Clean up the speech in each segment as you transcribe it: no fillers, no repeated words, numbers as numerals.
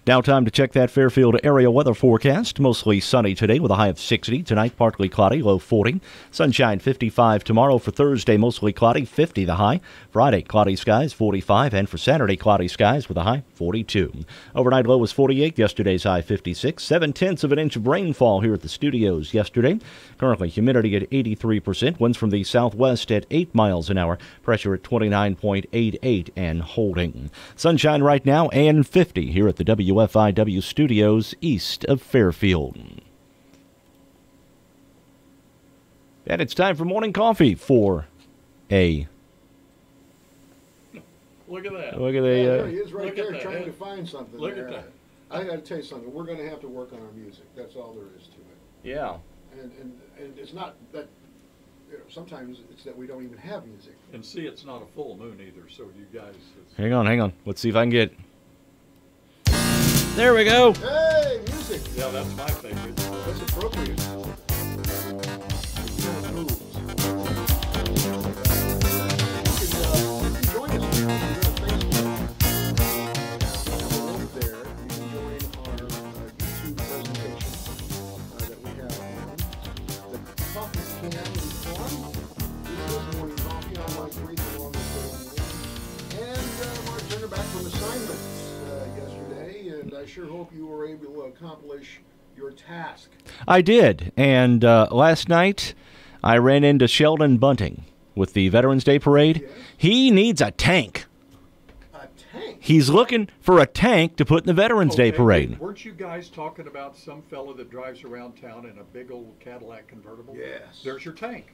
Now time to check that Fairfield area weather forecast. Mostly sunny today with a high of 60. Tonight, partly cloudy, low 40. Sunshine 55 tomorrow. For Thursday, mostly cloudy, 50 the high. Friday, cloudy skies, 45. And for Saturday, cloudy skies with a high 42. Overnight low was 48. Yesterday's high 56. 7/10 of an inch of rainfall here at the studios yesterday. Currently, humidity at 83%. Winds from the southwest at 8 miles an hour. Pressure at 29.88 and holding. Sunshine right now and 50 here at the WFIW studios east of Fairfield. And it's time for morning coffee for a... Look at that. Look at there he is right there trying to find something. Look at that. I got to tell you something. We're going to have to work on our music. That's all there is to it. Yeah. And it's not that, sometimes it's that we don't even have music. And see, it's not a full moon either, so you guys... Hang on. Let's see if I can get... There we go. Hey, music. Yeah, that's my favorite. That's appropriate. Yeah, it moves. You can join us now. We're on Facebook. Have a link there. You can join our YouTube presentation that we have on. The coffee can is on. This is morning coffee. I'm Mike Reese along with Bill and Mark Turner back from assignment yesterday, and I sure hope you were able to accomplish your task. I did, and last night I ran into Sheldon Bunting with the Veterans Day Parade. Yes. He needs a tank. A tank? He's looking for a tank to put in the Veterans Day Parade. Weren't you guys talking about some fella that drives around town in a big old Cadillac convertible? Yes. There's your tank.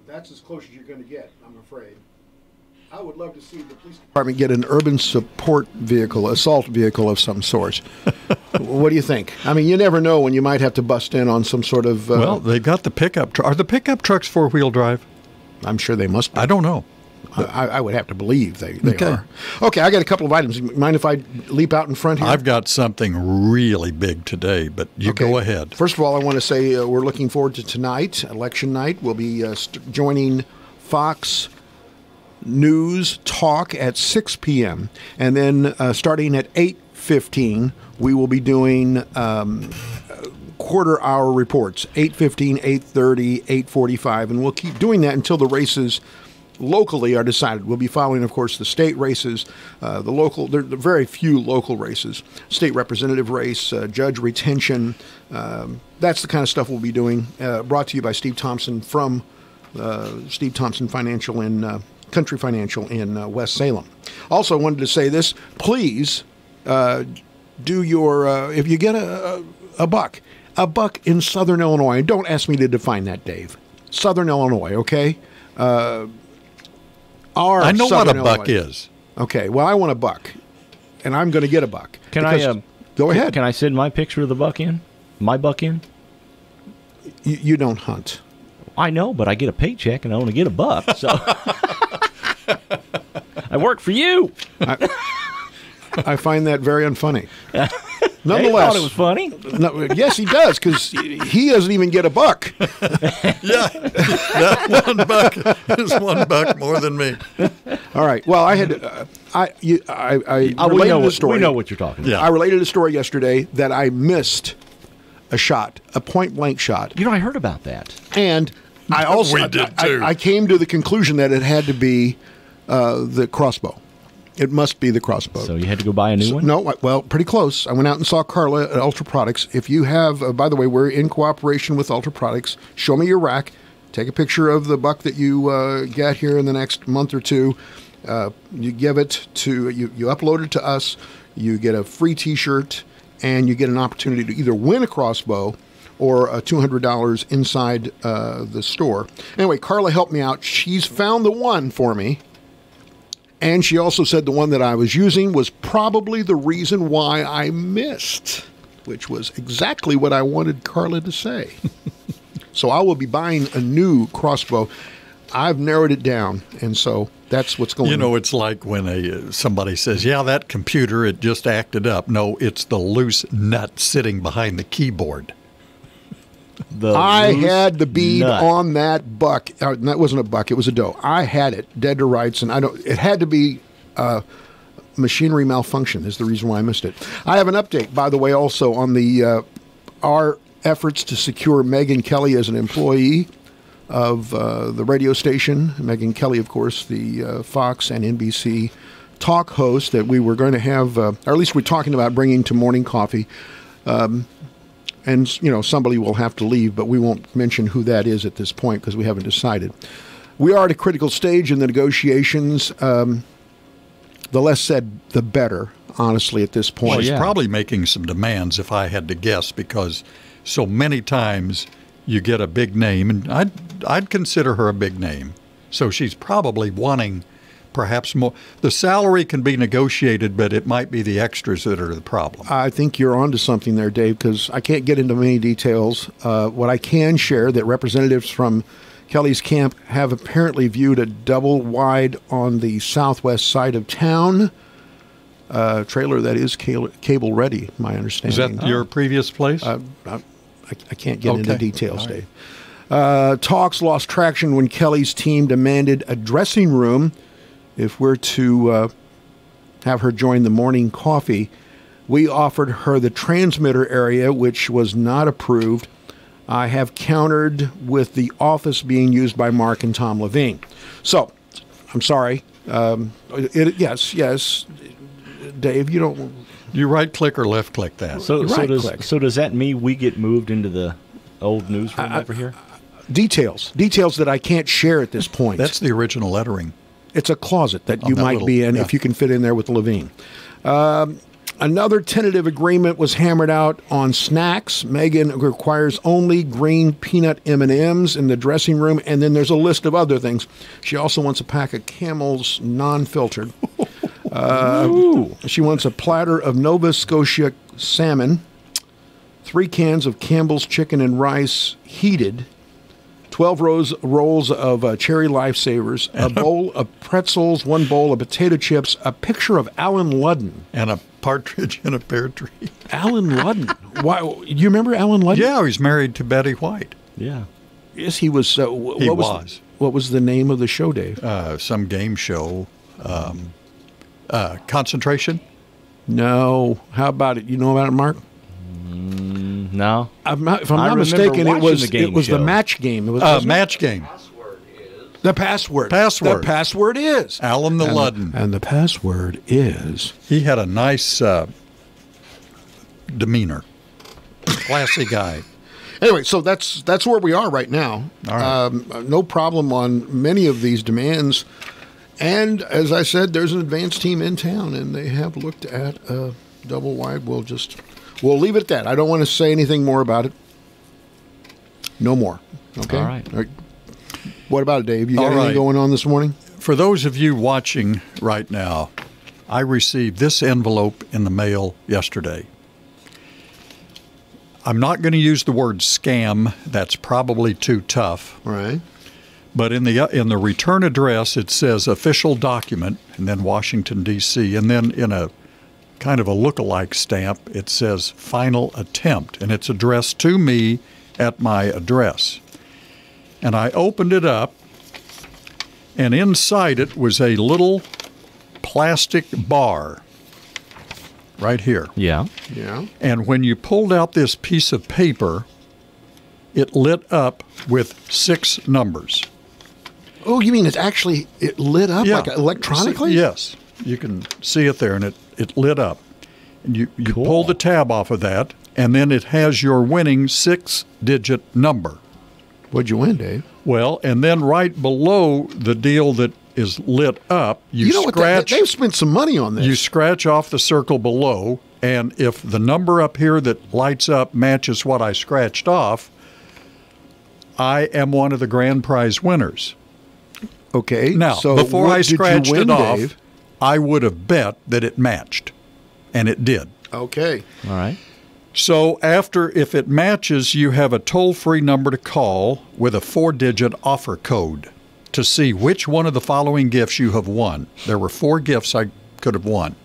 That's as close as you're going to get, I'm afraid. I would love to see the police department get an urban support vehicle, assault vehicle of some sort. What do you think? I mean, you never know when you might have to bust in on some sort of... well, they got the pickup truck. Are the pickup trucks four-wheel drive? I'm sure they must be. I don't know. I would have to believe they are. Okay, I got a couple of items. Mind if I leap out in front here? I've got something really big today, but you go ahead. First of all, I want to say we're looking forward to tonight, election night. We'll be joining Fox News Talk at 6 p.m. And then starting at 8:15, we will be doing quarter-hour reports, 8:15, 8:30, 8:45, and we'll keep doing that until the races locally are decided. We'll be following, of course, the state races, the local, there are very few local races, state representative race, judge retention. That's the kind of stuff we'll be doing, brought to you by Steve Thompson from Steve Thompson Financial in Country Financial in West Salem. Also, I wanted to say this. Please do your, if you get a buck in Southern Illinois, and don't ask me to define that, Dave. Southern Illinois, okay? I know what a Illinois. buck is. Okay, well, I want a buck, and I'm going to get a buck. Can I go ahead? Can I send my picture of the buck in? My buck in? You don't hunt. I know, but I get a paycheck and I only get a buck, so I work for you. I find that very unfunny. They Nonetheless, thought it was funny. No, yes, he does, because he doesn't even get a buck. Yeah, that one buck is one buck more than me. All right. Well, I had I related a story. We know what you're talking about. Yeah. I related a story yesterday that I missed a shot, a point blank shot. You know, I heard about that. And I also We did too. I came to the conclusion that it had to be the crossbow. It must be the crossbow. So you had to go buy a new one? No, well, pretty close. I went out and saw Carla at Ultra Products. If you have, by the way, we're in cooperation with Ultra Products. Show me your rack. Take a picture of the buck that you get here in the next month or two. You give it to, you upload it to us. You get a free T-shirt, and you get an opportunity to either win a crossbow or $200 inside the store. Anyway, Carla helped me out. She's found the one for me. And she also said the one that I was using was probably the reason why I missed, which was exactly what I wanted Carla to say. So I will be buying a new crossbow. I've narrowed it down, and so that's what's going on. You know, it's like when somebody says, yeah, that computer, it just acted up. No, it's the loose nut sitting behind the keyboard. I had the bead on that buck. That wasn't a buck; it was a doe. I had it dead to rights, and it had to be machinery malfunction is the reason why I missed it. I have an update, by the way, also on the our efforts to secure Megyn Kelly as an employee of the radio station. Megyn Kelly, of course, the Fox and NBC talk host that we were going to have, or at least we're talking about bringing to Morning Coffee. And, you know, somebody will have to leave, but we won't mention who that is at this point because we haven't decided. We are at a critical stage in the negotiations. The less said, the better, honestly, at this point. Well, she's probably making some demands, if I had to guess, because so many times you get a big name, and I'd consider her a big name. So she's probably wanting perhaps more. The salary can be negotiated, but it might be the extras that are the problem. I think you're onto something there, Dave, because I can't get into many details. What I can share that representatives from Kelly's camp have apparently viewed a double wide on the southwest side of town. Trailer that is cable ready, my understanding. Is that your previous place? I can't get into details, Dave. Talks lost traction when Kelly's team demanded a dressing room. If we're to have her join the Morning Coffee, we offered her the transmitter area, which was not approved. I have countered with the office being used by Mark and Tom Levine. So, I'm sorry. Yes, Dave, you don't... You right-click or left-click that? So does that mean we get moved into the old newsroom over here? Details that I can't share at this point. That's the original lettering. It's a closet that you might be in if you can fit in there with Levine. Another tentative agreement was hammered out on snacks. Megyn requires only green peanut M&Ms in the dressing room, and then there's a list of other things. She also wants a pack of Camel's non-filtered. She wants a platter of Nova Scotia salmon, 3 cans of Campbell's chicken and rice heated, 12 rolls of Cherry Lifesavers, a bowl of pretzels, 1 bowl of potato chips, a picture of Alan Ludden. And a partridge in a pear tree. Alan Ludden. Why? You remember Alan Ludden? Yeah, he's married to Betty White. Yeah. Yes, he was. What was the name of the show, Dave? Some game show. Concentration? No. How about it? You know about it, Mark? No. If I'm not mistaken, it was the match game. It was match game. The password. Password. The password is Alan the Ludden. And the password is. He had a nice demeanor. Classy guy. Anyway, so that's where we are right now. All right. No problem on many of these demands. And as I said, there's an advance team in town, and they have looked at a double wide. We'll leave it at that. I don't want to say anything more about it. No more. Okay? All right. What about it, Dave? You got anything going on this morning? For those of you watching right now, I received this envelope in the mail yesterday. I'm not going to use the word scam. That's probably too tough. Right. But in the return address, it says official document, and then Washington, D.C., and then in a kind of a look-alike stamp, it says final attempt, and it's addressed to me at my address. And I opened it up, and inside it was a little plastic bar right here. Yeah. Yeah. And when you pulled out this piece of paper, it lit up with 6 numbers. Oh, you mean it lit up like electronically? Yes. You can see it there, and it lit up. And you Cool. pull the tab off of that, and then it has your winning 6-digit number. What'd you win, Dave? Well, and then right below the deal that is lit up, you know scratch. They've spent some money on this. You scratch off the circle below, and if the number up here that lights up matches what I scratched off, I am one of the grand prize winners. Okay. Now, so before I scratched it off, Dave? I would have bet that it matched, and it did. Okay. All right. So if it matches, you have a toll-free number to call with a 4-digit offer code to see which one of the following gifts you have won. There were 4 gifts I could have won.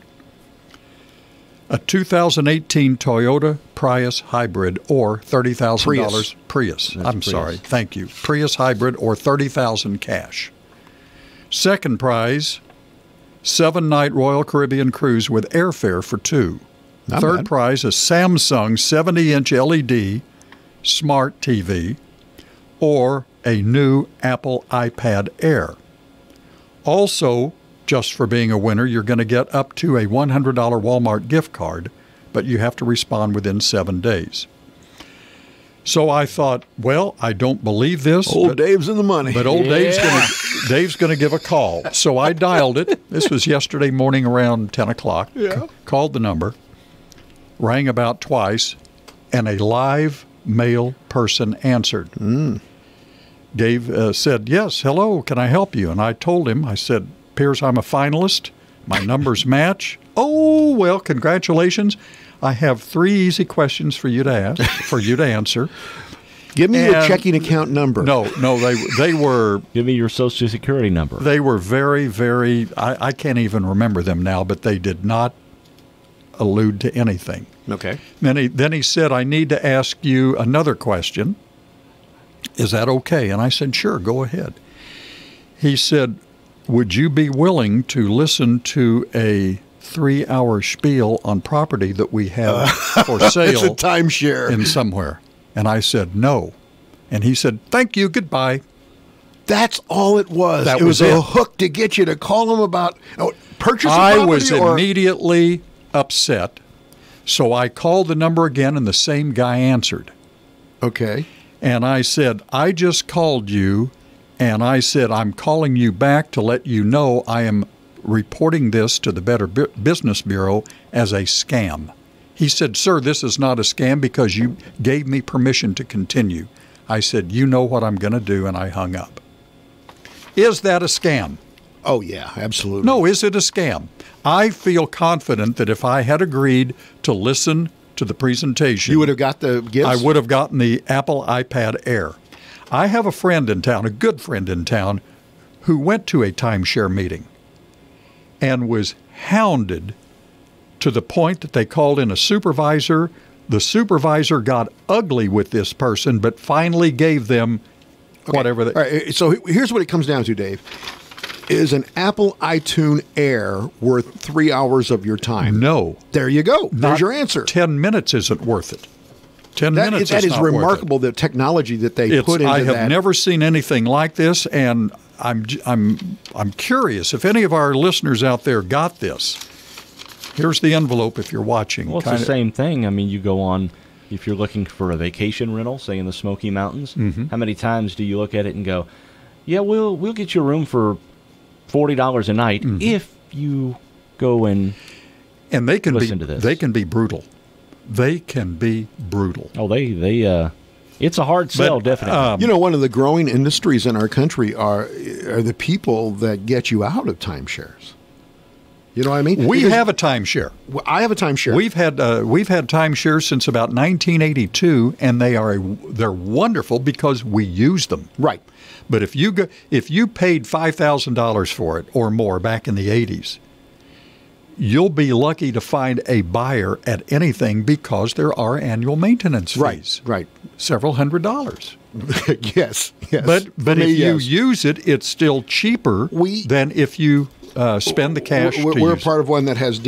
A 2018 Toyota Prius Hybrid or $30,000 Prius. I'm Prius. sorry. Thank you. Prius Hybrid or $30,000 cash. Second prize, 7-night Royal Caribbean cruise with airfare for 2. Not Third bad. prize, a Samsung 70-inch LED smart TV or a new Apple iPad Air. Also, just for being a winner, you're going to get up to a $100 Walmart gift card, but you have to respond within 7 days. So I thought, well, I don't believe this. Old Dave's in the money. But old Dave's going to give a call. So I dialed it. This was yesterday morning around 10 o'clock. Yeah. Called the number, rang about twice, and a live male person answered. Dave said, yes, hello, can I help you? And I told him, I said, appears I'm a finalist. My numbers match. Oh, well, congratulations. I have 3 easy questions for you to answer. Give me your checking account number. No, they were. Give me your Social Security number. They were very, very. I can't even remember them now, but they did not allude to anything. Okay. Then he said, I need to ask you another question. Is that okay? And I said, sure, go ahead. He said, would you be willing to listen to a 3-hour spiel on property that we have for sale? It's a timeshare. In somewhere. And I said, no. And he said, thank you, goodbye. That's all it was. That it was was a it. hook to get you to call him about purchase of I property. was or immediately upset. So I called the number again, and the same guy answered. Okay. And I said, I just called you, and I said, I'm calling you back to let you know I am reporting this to the Better Business Bureau as a scam. He said, sir, this is not a scam because you gave me permission to continue. I said, you know what I'm going to do, and I hung up. Is that a scam? Oh, yeah, absolutely. No, is it a scam? I feel confident that if I had agreed to listen to the presentation, You would have got the gifts? I would have gotten the Apple iPad Air. I have a friend in town, a good friend in town, who went to a timeshare meeting and was hounded to the point that they called in a supervisor. The supervisor got ugly with this person, but finally gave them whatever. All right, so here's what it comes down to, Dave. Is an Apple iTunes Air worth 3 hours of your time? No. There you go. There's Not your answer. 10 minutes isn't worth it. 10 minutes That is not worth it. remarkable, the technology that they put into I have that. never seen anything like this, and I'm curious if any of our listeners out there got this. Here's the envelope if you're watching. Well, it's the same thing. I mean, you go on, if you're looking for a vacation rental, say in the Smoky Mountains, how many times do you look at it and go, yeah, we'll get you a room for $40 a night if you go and they can listen to this. They can be brutal. They can be brutal. Oh, it's a hard sell, definitely. One of the growing industries in our country are the people that get you out of timeshares. You know what I mean? We have a timeshare. I have a timeshare. We've had timeshares since about 1982, and they're wonderful because we use them. Right. But if you paid $5,000 for it or more back in the 80s, you'll be lucky to find a buyer at anything because there are annual maintenance fees. Right. Several $100s. Yes. But if you use it, it's still cheaper than if you spend the cash to We're a use part of one that has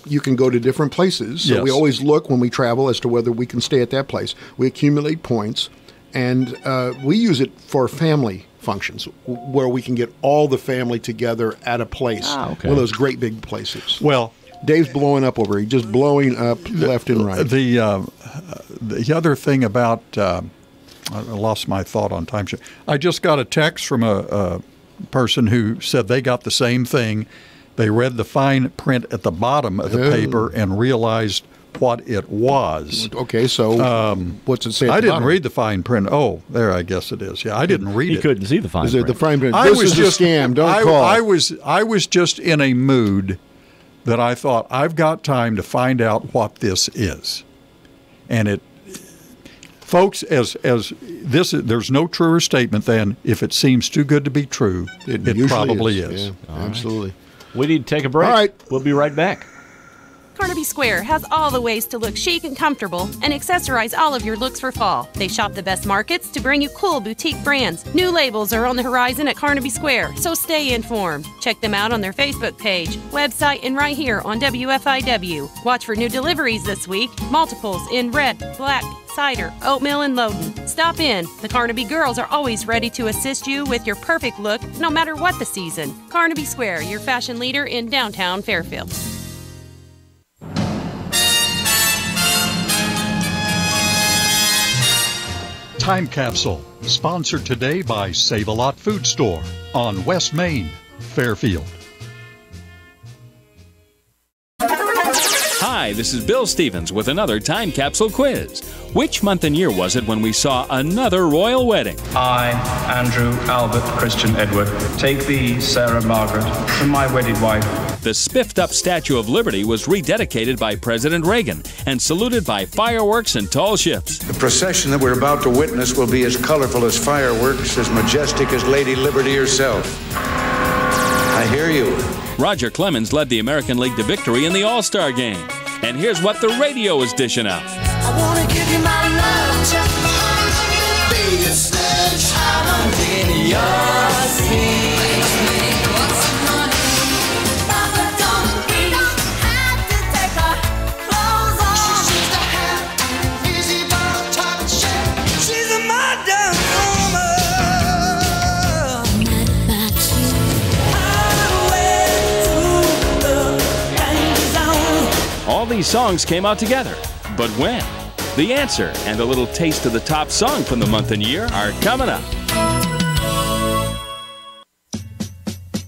you can go to different places. So Yes. we always look when we travel as to whether we can stay at that place. We accumulate points, and we use it for family functions where we can get all the family together at a place. Okay. One of those great big places. Well, Dave's blowing up over here. He's just blowing up left and right. The other thing about I lost my thought on timeshare. I just got a text from a person who said they got the same thing. They read the fine print at the bottom of the paper and realized what it was. Okay, so what's it say at I the didn't bottom? read the fine print. Oh, there, I guess it is. Yeah, I didn't read You it. couldn't see the fine Is it print. the fine print? I This was is just a scam. Don't call. I was just in a mood that I thought I've got time to find out what this is, and it, folks, as this, there's no truer statement than if it seems too good to be true, it usually probably is. Yeah, absolutely. We need to take a break. All right. We'll be right back. Carnaby Square has all the ways to look chic and comfortable and accessorize all of your looks for fall. They shop the best markets to bring you cool boutique brands. New labels are on the horizon at Carnaby Square, so stay informed. Check them out on their Facebook page, website, and right here on WFIW. Watch for new deliveries this week. Multiples in red, black, cider, oatmeal, and Loden. Stop in. The Carnaby girls are always ready to assist you with your perfect look, no matter what the season. Carnaby Square, your fashion leader in downtown Fairfield. Time Capsule, sponsored today by Save-A-Lot Food Store on West Main, Fairfield. Hi, this is Bill Stevens with another Time Capsule quiz. Which month and year was it when we saw another royal wedding? I, Andrew Albert Christian Edward, take thee, Sarah Margaret, for my wedded wife. The spiffed-up Statue of Liberty was rededicated by President Reagan and saluted by fireworks and tall ships. The procession that we're about to witness will be as colorful as fireworks, as majestic as Lady Liberty herself. I hear you. Roger Clemens led the American League to victory in the All-Star Game. And here's what the radio is dishing out. I want to give you my love, be a sledgehammer in your sleeve. Mama, don't have to take her clothes off. She used to have an invisible touch. She's a modern woman. Not about you. I went to the danger zone. All these songs came out together. But when? The answer and a little taste of the top song from the month and year are coming up.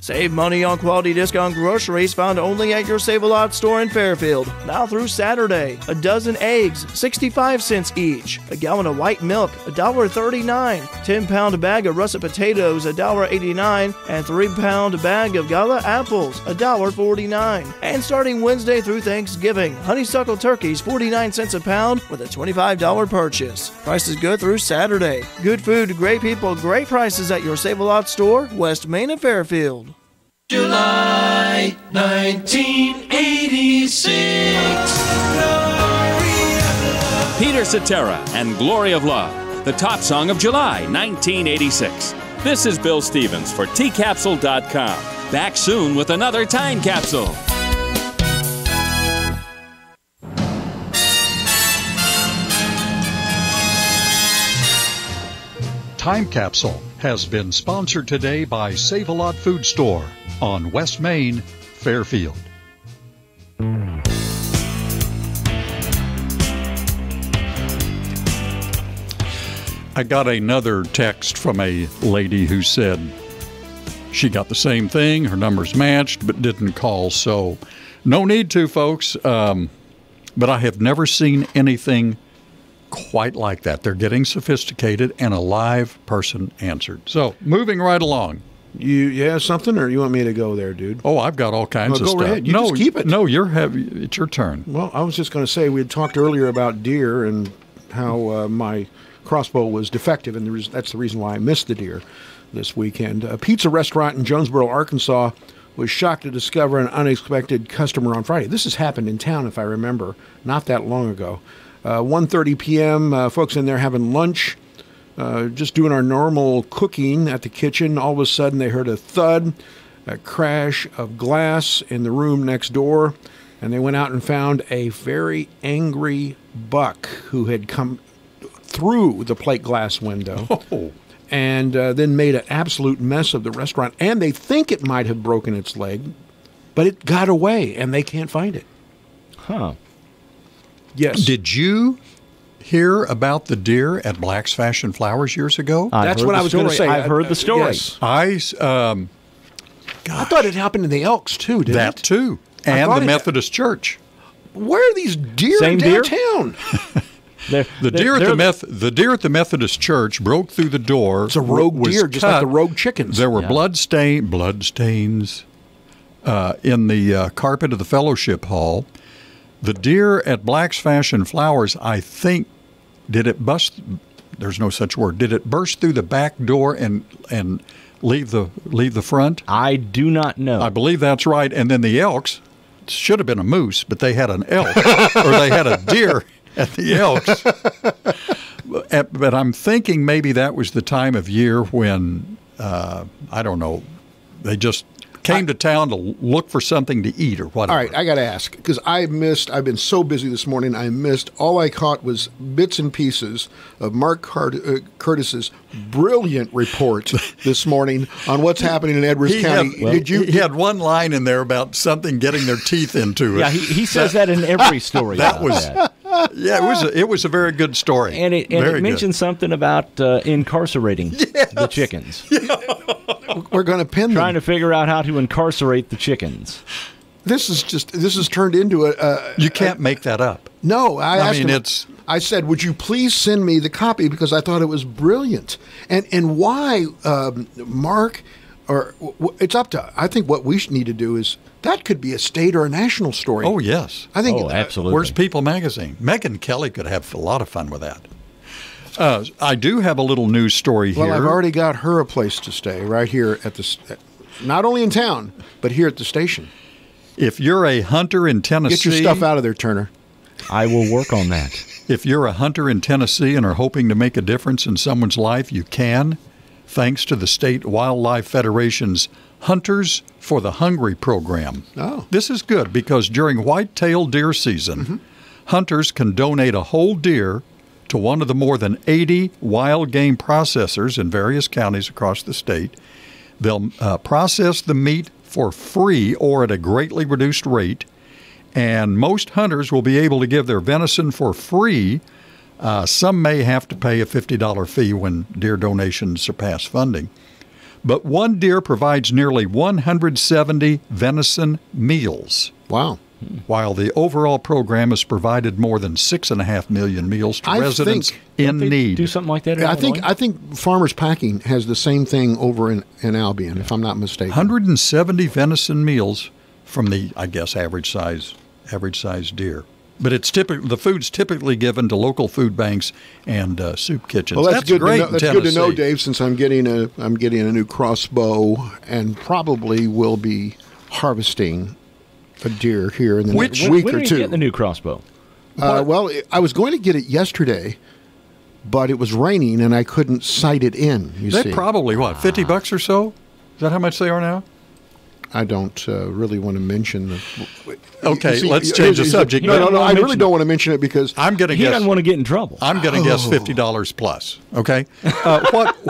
Save money on quality discount groceries found only at your Save-A-Lot store in Fairfield. Now through Saturday, a dozen eggs, 65 cents each. A gallon of white milk, $1.39. 10-pound bag of russet potatoes, $1.89. And 3-pound bag of gala apples, $1.49. And starting Wednesday through Thanksgiving, honeysuckle turkeys, 49 cents a pound with a $25 purchase. Prices good through Saturday. Good food, great people, great prices at your Save-A-Lot store, West Main and Fairfield. July 1986. Peter Cetera and Glory of Love, the top song of July 1986. This is Bill Stevens for tcapsule.com. Back soon with another Time Capsule. Time Capsule has been sponsored today by Save-A-Lot Food Store on West Main, Fairfield. I got another text from a lady who said she got the same thing, her numbers matched, but didn't call. So no need to, folks. But I have never seen anything quite like that. They're getting sophisticated, and a live person answered. So moving right along. You have something, or you want me to go there, dude? Oh, I've got all kinds of go stuff. Ahead. You just keep it. No, it's your turn. Well, I was just going to say, we had talked earlier about deer and how my crossbow was defective, and that's the reason why I missed the deer this weekend. A pizza restaurant in Jonesboro, Arkansas, was shocked to discover an unexpected customer on Friday. This has happened in town, if I remember, not that long ago. 1:30 p.m., folks in there having lunch, just doing our normal cooking at the kitchen. All of a sudden, they heard a thud, a crash of glass in the room next door, and they went out and found a very angry buck who had come through the plate glass window. Oh. And then made an absolute mess of the restaurant. And they think it might have broken its leg, but it got away, and they can't find it. Huh. Yes. Did you hear about the deer at Black's Fashion Flowers years ago? That's what I was going to say. I've heard the story. Yes. I thought it happened in the Elks, too, didn't that it? too. And the Methodist Church. Where are these deer Same downtown? The deer at the Methodist Church broke through the door. It's a rogue deer, just like the rogue chickens. There were blood stains in the carpet of the fellowship hall. The deer at Black's Fashion Flowers, I think, did it bust? There's no such word. Did it burst through the back door and leave the front? I do not know. I believe that's right. And then the Elks it should have been a moose, but they had an elk, or they had a deer at the Elks. But I'm thinking maybe that was the time of year when, I don't know, they just came to town to look for something to eat or whatever. All right, I got to ask, because I've been so busy this morning, all I caught was bits and pieces of Mark Curtis's brilliant report this morning on what's happening in Edwards County. He had one line in there about something getting their teeth into it. Yeah, he says that in every story. Yeah, it was a very good story. And it mentioned something about incarcerating the chickens. We're going to pin them. Trying to figure out how to incarcerate the chickens. This has turned into a you can't make that up. No, I said, would you please send me the copy, because I thought it was brilliant. And why, Mark, or it's up to, I think what we need to do is, that could be a state or a national story. Oh, yes. I think absolutely. Where's People Magazine? Megyn Kelly could have a lot of fun with that. I do have a little news story here. Well, I've already got her a place to stay right here at not only in town, but here at the station. If you're a hunter in Tennessee... Get your stuff out of there, Turner. I will work on that. If you're a hunter in Tennessee and are hoping to make a difference in someone's life, you can, thanks to the State Wildlife Federation's Hunters for the Hungry program. Oh. This is good because during white-tailed deer season, hunters can donate a whole deer to one of the more than 80 wild game processors in various counties across the state. They'll process the meat for free or at a greatly reduced rate, and most hunters will be able to give their venison for free. Some may have to pay a $50 fee when deer donations surpass funding. But one deer provides nearly 170 venison meals. Wow. While the overall program has provided more than 6.5 million meals to residents in need. Do something like that in Illinois? I think Farmers Packing has the same thing over in Albion, if I'm not mistaken. 170 venison meals from the, I guess, average size deer. But it's the food's typically given to local food banks and soup kitchens. Well, that's good. Great. That's good to know, Dave. Since I'm getting a new crossbow and probably will be harvesting a deer here in the next week when or are you two. Getting the new crossbow? Well, I was going to get it yesterday, but it was raining and I couldn't sight it in. They're probably $50 or so? Is that how much they are now? I don't really want to mention the. Okay, let's change the subject. No, I really don't want to mention it because I'm going to guess. He doesn't want to get in trouble. I'm going to guess $50 plus. Okay,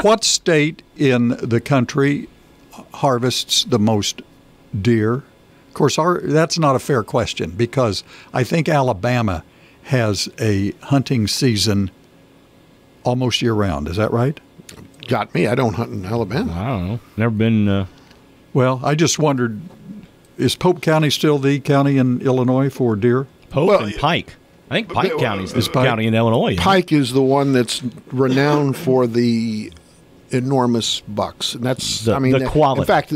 what state in the country harvests the most deer? Of course, that's not a fair question because I think Alabama has a hunting season almost year-round. Is that right? Got me. I don't hunt in Alabama. I don't know. Never been. Well, I just wondered, is Pope County still the county in Illinois for deer? Pope and Pike. I think Pike County is the county in Illinois. Pike is the one that's renowned for the enormous bucks. And that's the quality. In fact,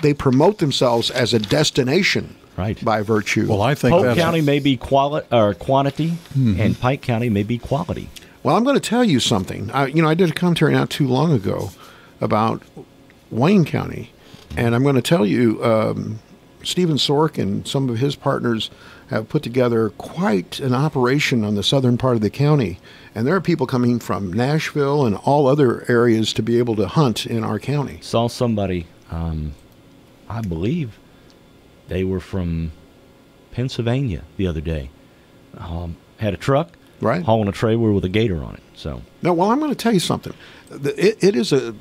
they promote themselves as a destination, right? By virtue. Well, I think Polk County may be quantity, and Pike County may be quality. Well, I'm going to tell you something. I did a commentary not too long ago about Wayne County, and I'm going to tell you, Stephen Sork and some of his partners have put together quite an operation on the southern part of the county, and there are people coming from Nashville and all other areas to be able to hunt in our county. Saw somebody, I believe they were from Pennsylvania the other day, had a truck, right, hauling a trailer with a gator on it. So no, well, I'm going to tell you something. It is a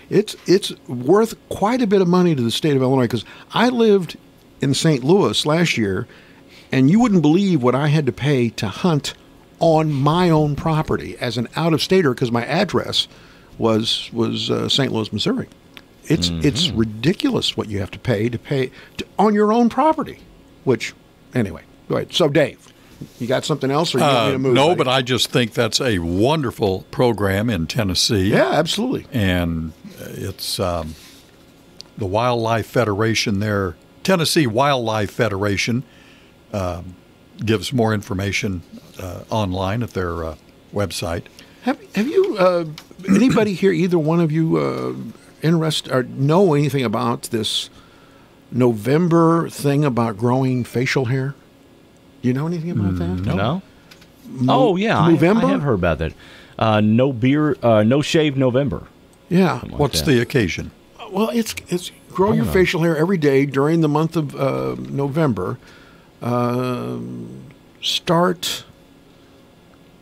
It's worth quite a bit of money to the state of Illinois because I lived in St. Louis last year, and you wouldn't believe what I had to pay to hunt on my own property as an out-of-stater because my address was St. Louis, Missouri. It's ridiculous what you have to pay on your own property. Which, anyway, go ahead. So, Dave, you got something else, or you want me to move? No, but I just think that's a wonderful program in Tennessee. Yeah, absolutely. And it's the Wildlife Federation there. Tennessee Wildlife Federation gives more information online at their website. Have you anybody here, either one of you, interested or know anything about this November thing about growing facial hair? Do you know anything about that? No. Oh, yeah. November? I have heard about that. No beer, no shave November. Yeah. What's the occasion? Well, it's grow your facial hair every day during the month of November. Start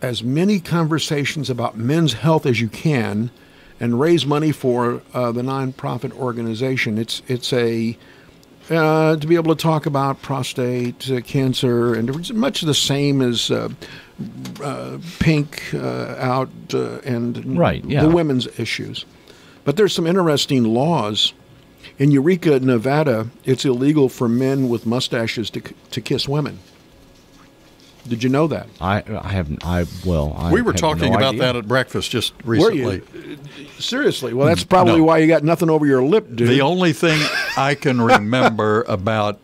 as many conversations about men's health as you can, and raise money for the nonprofit organization. It's a to be able to talk about prostate cancer, and it's much the same as pink out and the women's issues. But there's some interesting laws. In Eureka, Nevada, it's illegal for men with mustaches to kiss women. Did you know that? I haven't. We were talking about that at breakfast just recently. Were you? Seriously? Well, that's probably why you got nothing over your lip, dude. The only thing I can remember about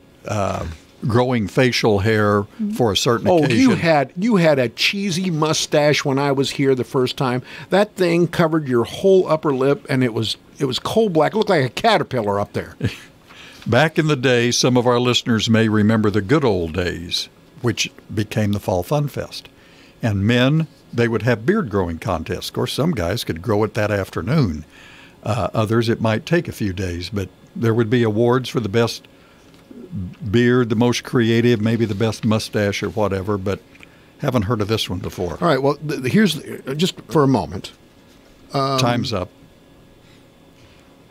growing facial hair for a certain occasion. You had a cheesy mustache when I was here the first time. That thing covered your whole upper lip, and it was coal black. It looked like a caterpillar up there. Back in the day, some of our listeners may remember the good old days, which became the Fall Fun Fest. And men, they would have beard growing contests. Of course, some guys could grow it that afternoon. Others, it might take a few days, but there would be awards for the best beard, the most creative, maybe the best mustache or whatever, but haven't heard of this one before. All right, well, here's, just for a moment. Time's up.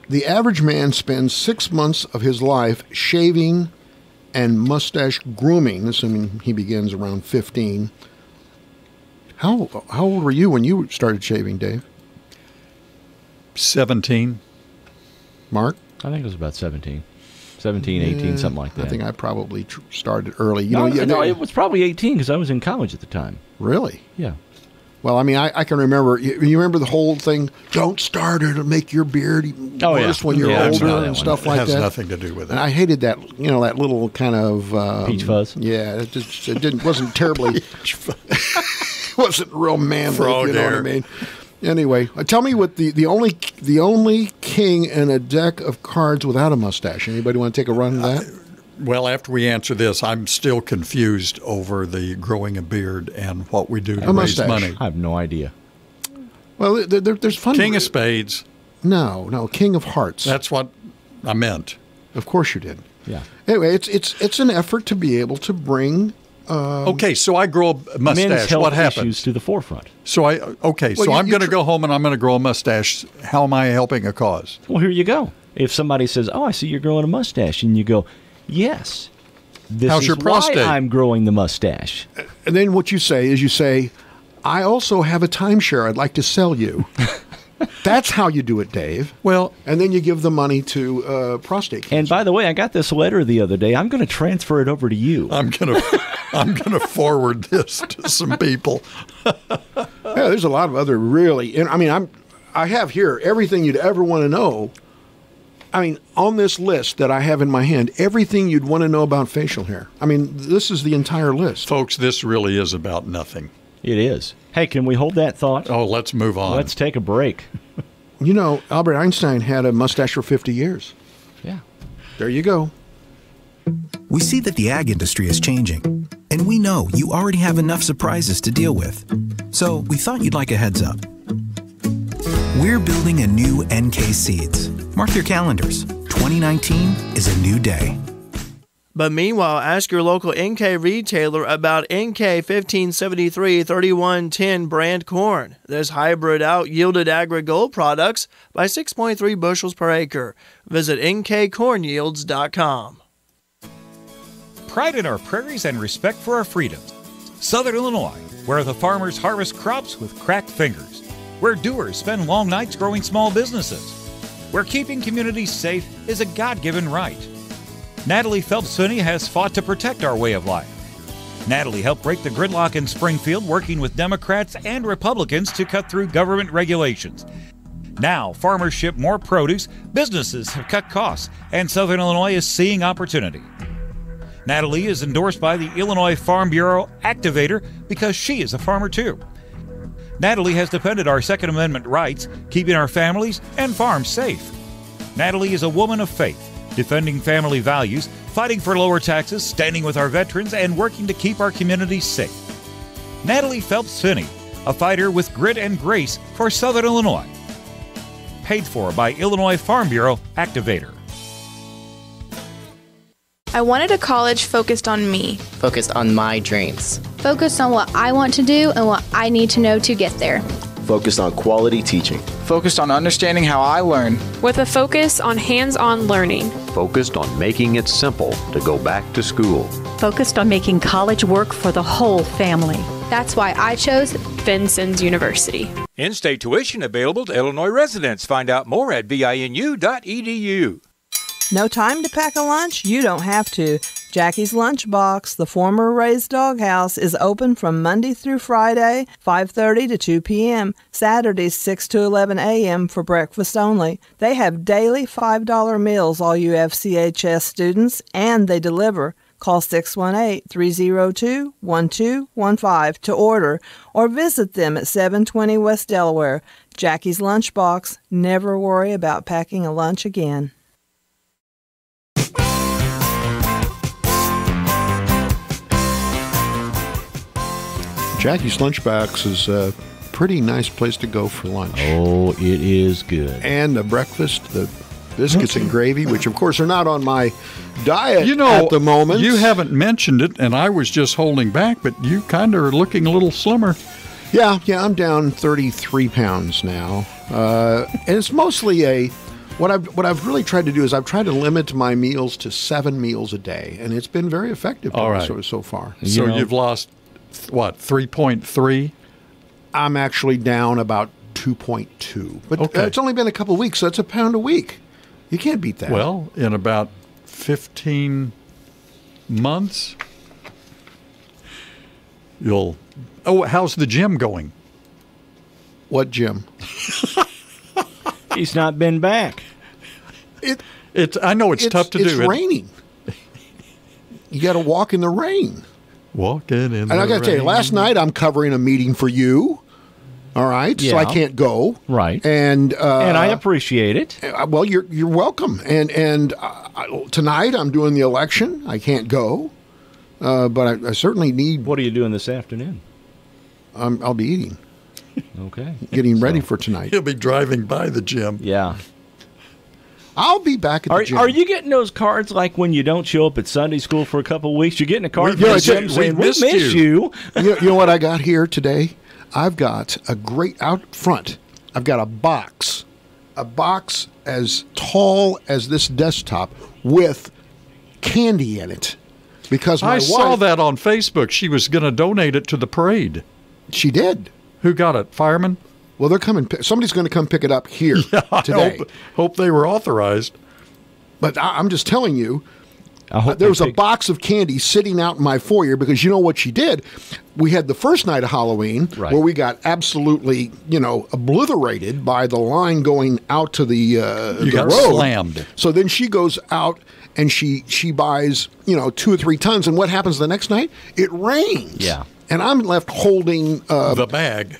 The average man spends 6 months of his life shaving and mustache grooming, assuming he begins around 15. How old were you when you started shaving, Dave? 17. Mark? I think it was about 17, 18, something like that. I think I probably started early. No, it was probably 18 because I was in college at the time. Really? Yeah. Well, I mean, I can remember. You remember the whole thing? Don't start it to make your beard worse when you're older and stuff like that. It has nothing to do with it. And I hated that. That little kind of peach fuzz. Yeah, it wasn't terribly. It wasn't real manly. Frog you know hair. what I mean? Anyway, tell me what the only king in a deck of cards without a mustache. Anybody want to take a run at that? Well, after we answer this, I'm still confused over the growing a beard and what we do to raise money. I have no idea. Well, there's fun. King of Spades. No, King of Hearts. That's what I meant. Of course you did. Yeah. Anyway, it's an effort to be able to bring. Okay, so I grow a mustache. Men's health what happens? issues to the forefront. So I'm going to go home and I'm going to grow a mustache. How am I helping a cause? Well, here you go. If somebody says, "Oh, I see you're growing a mustache," and you go, "Yes, this How's is your prostate? why I'm growing the mustache." And then what you say is, "I also have a timeshare I'd like to sell you." That's how you do it, Dave. Well, and then you give the money to prostate cancer. And by the way, I got this letter the other day. I'm going to transfer it over to you. I'm going to forward this to some people. Yeah, there's a lot of other really. And I mean, I have here everything you'd ever want to know. I mean, on this list that I have in my hand, everything you'd want to know about facial hair. I mean, this is the entire list. Folks, this really is about nothing. It is. Hey, can we hold that thought? Oh, let's move on. Let's take a break. Albert Einstein had a mustache for 50 years. Yeah. There you go. We see that the ag industry is changing, and we know you already have enough surprises to deal with. So we thought you'd like a heads up. We're building a new NK Seeds. Mark your calendars. 2019 is a new day. But meanwhile, ask your local NK retailer about NK 1573 3110 brand corn. This hybrid out-yielded agri-gold products by 6.3 bushels per acre. Visit nkcornyields.com. Pride in our prairies and respect for our freedoms. Southern Illinois, where the farmers harvest crops with cracked fingers. Where doers spend long nights growing small businesses. Where keeping communities safe is a God-given right. Natalie Phelps-Finney has fought to protect our way of life. Natalie helped break the gridlock in Springfield, working with Democrats and Republicans to cut through government regulations. Now, farmers ship more produce, businesses have cut costs, and Southern Illinois is seeing opportunity. Natalie is endorsed by the Illinois Farm Bureau Activator because she is a farmer too. Natalie has defended our Second Amendment rights, keeping our families and farms safe. Natalie is a woman of faith, defending family values, fighting for lower taxes, standing with our veterans, and working to keep our communities safe. Natalie Phelps Finney, a fighter with grit and grace for Southern Illinois. Paid for by Illinois Farm Bureau Activator. I wanted a college focused on me. Focused on my dreams. Focused on what I want to do and what I need to know to get there. Focused on quality teaching. Focused on understanding how I learn. With a focus on hands-on learning. Focused on making it simple to go back to school. Focused on making college work for the whole family. That's why I chose Vincennes University. In-state tuition available to Illinois residents. Find out more at vinu.edu. No time to pack a lunch? You don't have to. Jackie's Lunchbox, the former Ray's Doghouse, is open from Monday through Friday, 5:30 to 2 p.m., Saturdays 6 to 11 a.m. for breakfast only. They have daily $5 meals, all you FCHS students, and they deliver. Call 618-302-1215 to order or visit them at 720 West Delaware. Jackie's Lunchbox. Never worry about packing a lunch again. Jackie's Lunchbox is a pretty nice place to go for lunch. Oh, it is good. And the breakfast, the biscuits and gravy, which of course are not on my diet at the moment. You haven't mentioned it, and I was just holding back, but you kind of are looking a little slimmer. Yeah, I'm down 33 pounds now. And it's mostly what I've really tried to do is I've tried to limit my meals to 7 meals a day, and it's been very effective so far. So you've lost, what, 3.3? I'm actually down about 2.2. But it's only been a couple of weeks, so that's a pound a week. You can't beat that. Well, in about 15 months, you'll... Oh, how's the gym going? What gym? He's not been back. I know it's tough to do. It's raining. You got to walk in the rain. Walking in the rain. And I got to tell you, last night I'm covering a meeting for you. All right, so I can't go. Right, and I appreciate it. Well, you're welcome. And tonight I'm doing the election. I can't go, but I certainly need. What are you doing this afternoon? I'll be eating. Okay, getting ready for tonight. He'll be driving by the gym. Yeah. I'll be back at the gym. Are you getting those cards like when you don't show up at Sunday school for a couple of weeks? You're getting a card from the gym saying, we miss you. You know what I got here today? I've got a great out front. I've got a box as tall as this desktop with candy in it. Because my wife saw that on Facebook. She was going to donate it to the parade. She did. Who got it? Firemen? Well, they're coming. Somebody's going to come pick it up here today. Hope they were authorized. But I'm just telling you. There was a box of candy sitting out in my foyer because you know what she did? We had the first night of Halloween where we got absolutely, obliterated by the line going out to the road. Slammed. So then she goes out and she buys, 2 or 3 tons. And what happens the next night? It rains. Yeah. And I'm left holding the bag.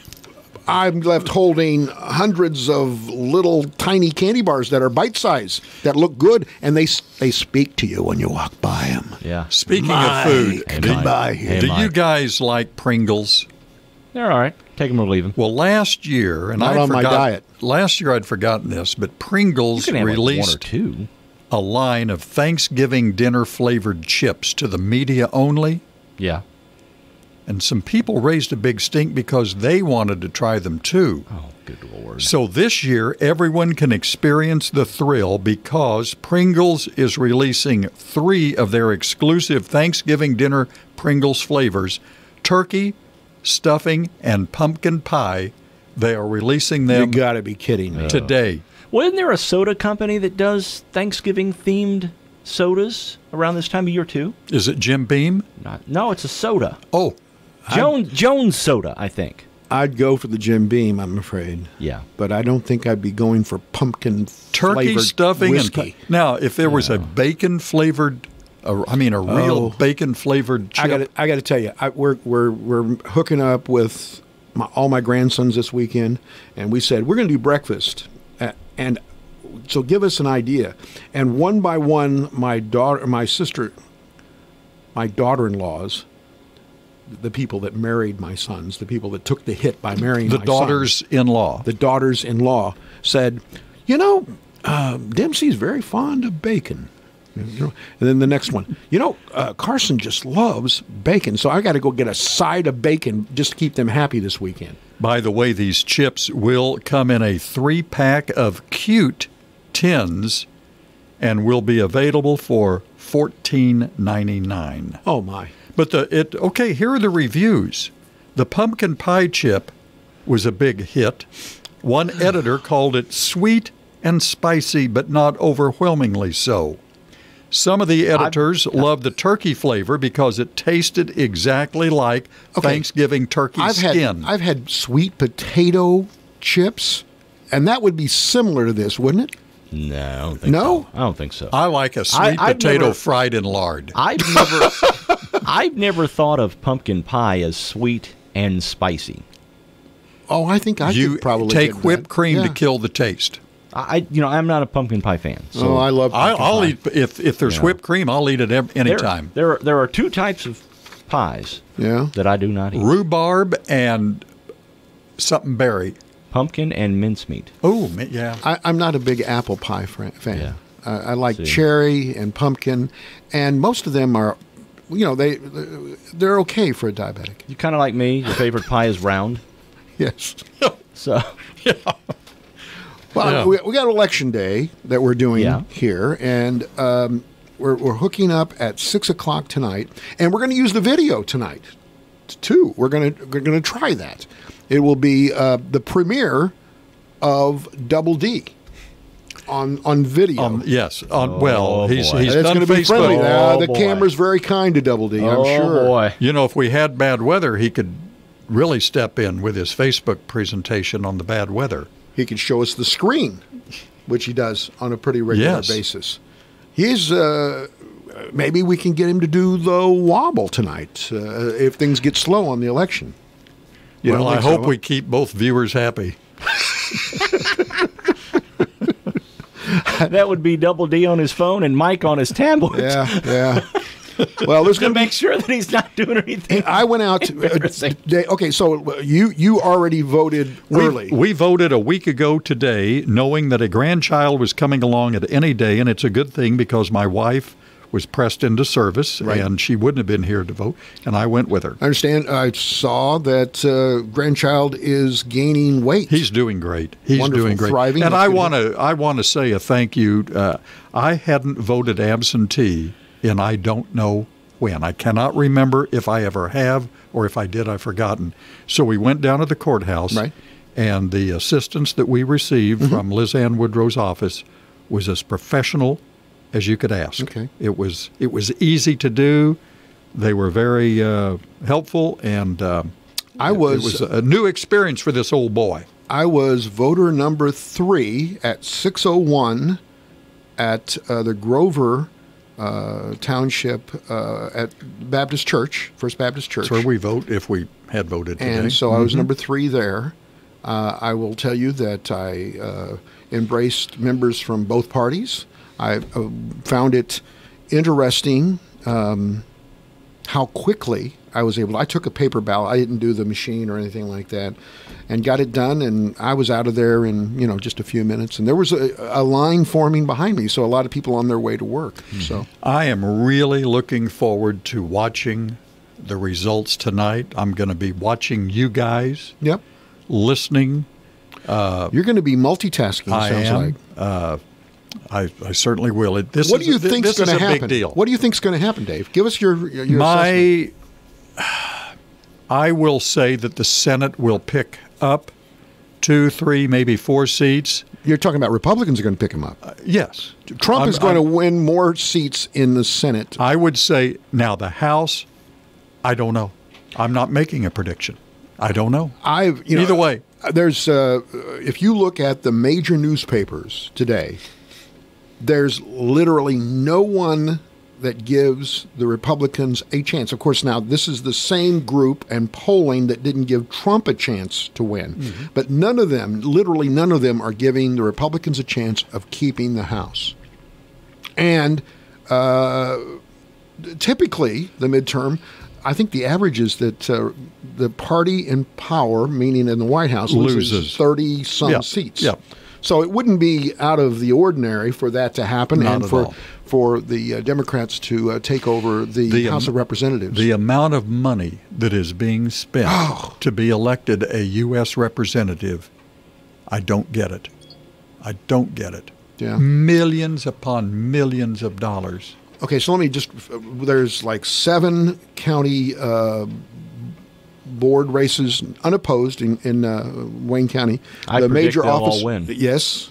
I'm left holding hundreds of little tiny candy bars that are bite-sized, that look good, and they speak to you when you walk by them. Yeah. Speaking of food, do you guys like Pringles? They're all right. Take them or leave them. Well, last year, and Not on my diet. Last year I'd forgotten this, but Pringles released 1 or 2. a line of Thanksgiving dinner-flavored chips to the media only. Yeah. And some people raised a big stink because they wanted to try them too. Oh, good Lord. So this year, everyone can experience the thrill because Pringles is releasing 3 of their exclusive Thanksgiving dinner Pringles flavors, turkey, stuffing, and pumpkin pie. They are releasing them. You got to be kidding me. Today. Well, isn't there a soda company that does Thanksgiving-themed sodas around this time of year too? Is it Jim Beam? No, it's a soda. Oh. Jones Soda, I think. I'd go for the Jim Beam, I'm afraid. Yeah. But I don't think I'd be going for pumpkin turkey stuffing whiskey. Now, if there was a bacon flavored, real bacon flavored chip. I got to tell you, we're hooking up with all my grandsons this weekend, and we said we're going to do breakfast, and So give us an idea. And one by one, my daughter-in-laws, the people that married my sons, the people that took the hit by marrying the my daughters-in-law. The daughters-in-law said, you know, Dempsey's very fond of bacon. And then the next one, you know, Carson just loves bacon, so I got to go get a side of bacon just to keep them happy this weekend. By the way, these chips will come in a 3-pack of cute tins and will be available for $14.99. Oh, my. But okay, here are the reviews. The pumpkin pie chip was a big hit. One editor called it sweet and spicy, but not overwhelmingly so. Some of the editors loved the turkey flavor because it tasted exactly like Thanksgiving turkey skin. I've had sweet potato chips, and that would be similar to this, wouldn't it? No, I don't think so. I don't think so. I like a sweet potato fried in lard. I've never thought of pumpkin pie as sweet and spicy. Oh, I think I could probably take get whipped that. cream to kill the taste. I'm not a pumpkin pie fan. So I love pumpkin I'll pie. eat if there's whipped cream. I'll eat it anytime. There are two types of pies that I do not eat. Rhubarb and something berry. Pumpkin and mincemeat. Oh, yeah. I'm not a big apple pie fan. Yeah. I like cherry and pumpkin, and most of them are, you know, they're okay for a diabetic. You kind of like me. Your favorite pie is round. Yes. So. Yeah. Well, we got election day that we're doing here, and we're hooking up at 6 o'clock tonight, and we're going to use the video tonight too. We're gonna try that. It will be the premiere of Double D on video. Yes. He's it's done going to be friendly. Facebook. The camera's very kind to Double D. I'm sure. Boy. You know, if we had bad weather, he could really step in with his Facebook presentation on the bad weather. He can show us the screen, which he does on a pretty regular basis. He's maybe we can get him to do the wobble tonight if things get slow on the election. Well, I hope we keep both viewers happy. That would be Double D on his phone and Mike on his tablet. Yeah. Well, there's going to make sure that he's not doing anything. I went out. Okay, so you already voted early. We voted a week ago today, knowing that a grandchild was coming along at any day, and it's a good thing because my wife was pressed into service, and she wouldn't have been here to vote, and I went with her. I understand. I saw that grandchild is gaining weight. He's doing great. He's Wonderful, doing great. thriving. And I want to say a thank you. I hadn't voted absentee in I don't know when. I cannot remember if I ever have, or if I did, I've forgotten. So we went down to the courthouse, and the assistance that we received from Liz Ann Woodrow's office was as professional as you could ask. Okay. It was easy to do. They were very helpful, and it was a new experience for this old boy. I was voter number 3 at 6:01 at the Grover Township at Baptist Church, First Baptist Church. That's where we vote if we had voted today. And so I was number 3 there. I will tell you that I embraced members from both parties. I found it interesting how quickly I was able to. I took a paper ballot. I didn't do the machine or anything like that, and got it done. And I was out of there in just a few minutes. And there was a line forming behind me, so a lot of people on their way to work. So I am really looking forward to watching the results tonight. I'm going to be watching you guys. Yep. Listening. You're going to be multitasking. I sounds am. Like. I certainly will. What do you think is going to happen? Big deal. What do you think is going to happen, Dave? Give us your assessment. I will say that the Senate will pick up 2, 3, maybe 4 seats. You're talking about Republicans are going to pick them up? Yes. Trump is going to win more seats in the Senate. I would say now the House, I don't know. I'm not making a prediction. I don't know. Either way. There's if you look at the major newspapers today, there's literally no one that gives the Republicans a chance. Of course, now this is the same group and polling that didn't give Trump a chance to win. But none of them, literally none of them, are giving the Republicans a chance of keeping the House. And typically, the midterm, I think the average is that the party in power, meaning in the White House, loses 30-some seats. Yeah. So it wouldn't be out of the ordinary for that to happen Not and at all. for the Democrats to take over the House of Representatives. The amount of money that is being spent to be elected a U.S. representative, I don't get it. I don't get it. Yeah. Millions upon millions of dollars. Okay, so let me just, there's like 7 county board races unopposed in Wayne County. I predict they'll all win. Yes.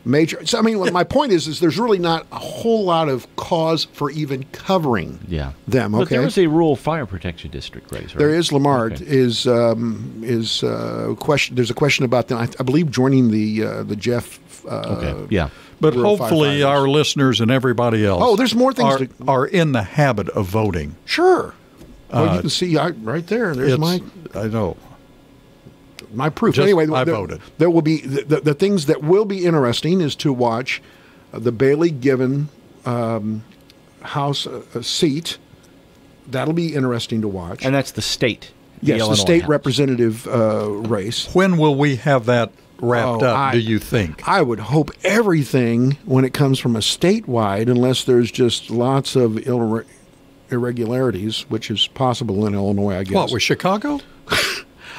Major. So, I mean, my point is there's really not a whole lot of cause for even covering them. Okay, But there was a rural fire protection district race, right? There is. Lamar is question. There's a question about them. I believe joining the Jeff. But hopefully our listeners and everybody else. Oh, there's more things are in the habit of voting. Sure. Well, you can see right there. There's my. I know. My proof. Just, anyway, I voted. There will be the things that will be interesting is to watch the Bailey Given House seat. That'll be interesting to watch. And that's the state. Yes, the state representative race. When will we have that wrapped up, do you think? I would hope everything when it comes from a statewide, unless there's just lots of irregularities, which is possible in Illinois, I guess. What, with Chicago?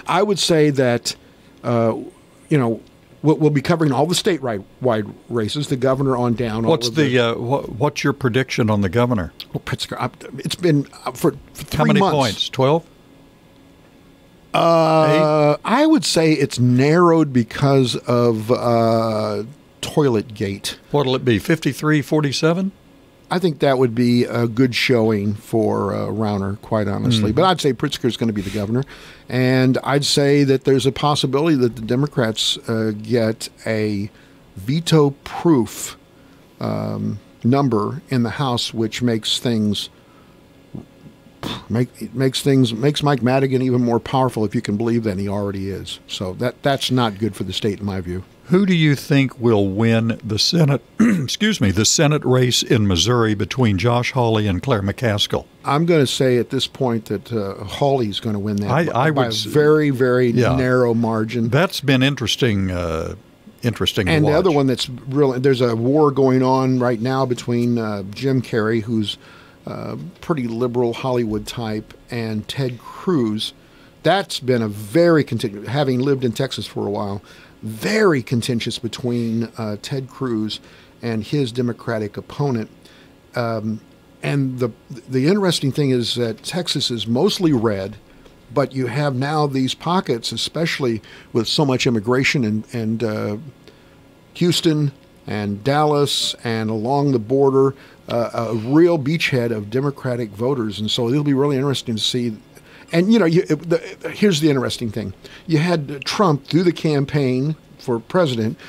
I would say that, we'll be covering all the statewide races, the governor on down. What's your prediction on the governor? Well, Pritzker, it's been for 3 months. How many points? 12? I would say it's narrowed because of Toilet Gate. What'll it be, 53-47? I think that would be a good showing for Rauner, quite honestly. But I'd say Pritzker's going to be the governor. And I'd say that there's a possibility that the Democrats get a veto-proof number in the House, which makes Mike Madigan even more powerful, if you can believe that he already is. So that's not good for the state, in my view. Who do you think will win the Senate? The Senate race in Missouri between Josh Hawley and Claire McCaskill? I'm going to say at this point that Hawley's going to win that by a very, very narrow margin. That's been interesting. Interesting. And to watch. the other one that's really, there's a war going on right now between Jim Carrey, who's pretty liberal Hollywood type, and Ted Cruz. That's been a very contentious, having lived in Texas for a while, very contentious between Ted Cruz and his Democratic opponent. And the interesting thing is that Texas is mostly red, but you have now these pockets, especially with so much immigration and Houston and Dallas and along the border, a real beachhead of Democratic voters. And so it'll be really interesting to see. And, here's the interesting thing. You had Trump through the campaign for president